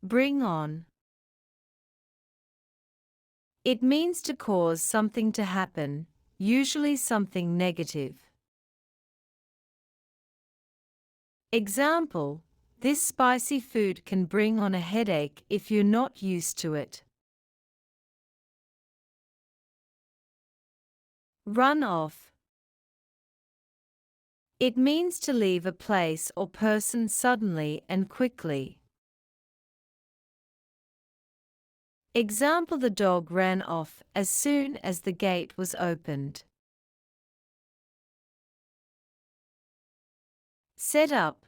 Bring on. It means to cause something to happen, usually something negative. Example: this spicy food can bring on a headache if you're not used to it. Run off. It means to leave a place or person suddenly and quickly. Example: the dog ran off as soon as the gate was opened. Set up.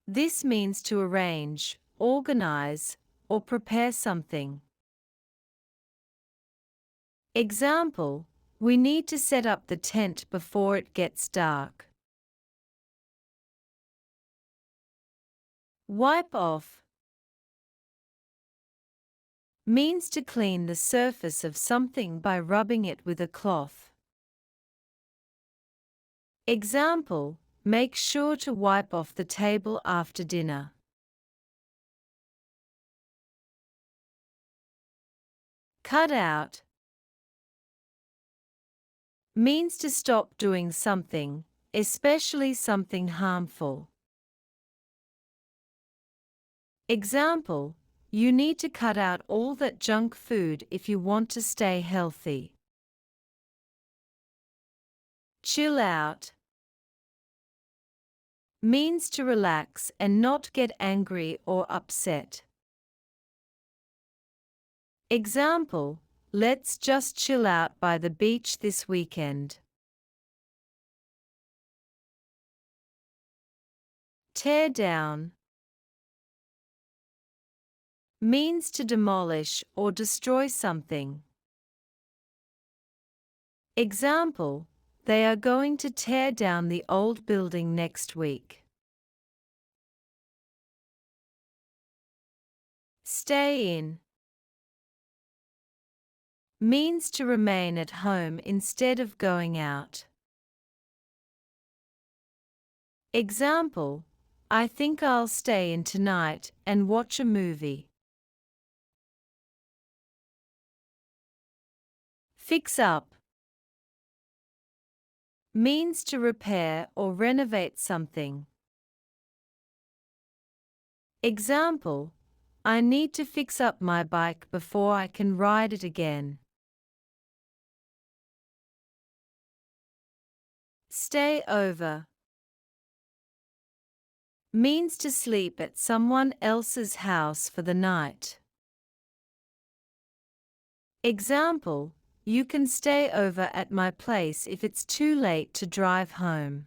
This means to arrange, organize, or prepare something. Example: we need to set up the tent before it gets dark. Wipe off means to clean the surface of something by rubbing it with a cloth. Example: make sure to wipe off the table after dinner. Cut out means to stop doing something, especially something harmful. Example: you need to cut out all that junk food if you want to stay healthy. Chill out means to relax and not get angry or upset. Example: let's just chill out by the beach this weekend. Tear down means to demolish or destroy something. Example: they are going to tear down the old building next week. Stay in means to remain at home instead of going out. Example: I think I'll stay in tonight and watch a movie. Fix up means to repair or renovate something. Example: I need to fix up my bike before I can ride it again. Stay over means to sleep at someone else's house for the night. Example: you can stay over at my place if it's too late to drive home.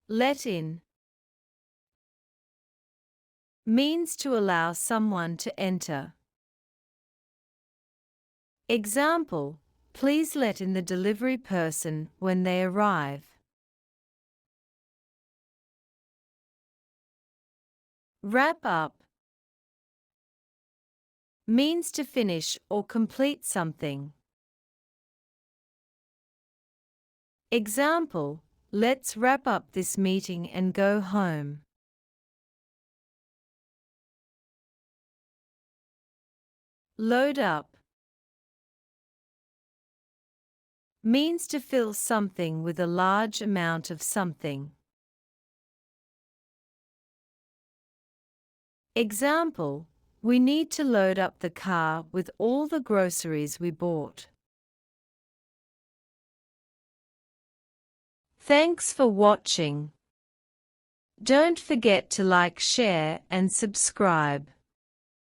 Let in means to allow someone to enter. Example: please let in the delivery person when they arrive. Wrap up means to finish or complete something. Example: let's wrap up this meeting and go home. Load up means to fill something with a large amount of something. Example: we need to load up the car with all the groceries we bought. Thanks for watching. Don't forget to like, share, and subscribe.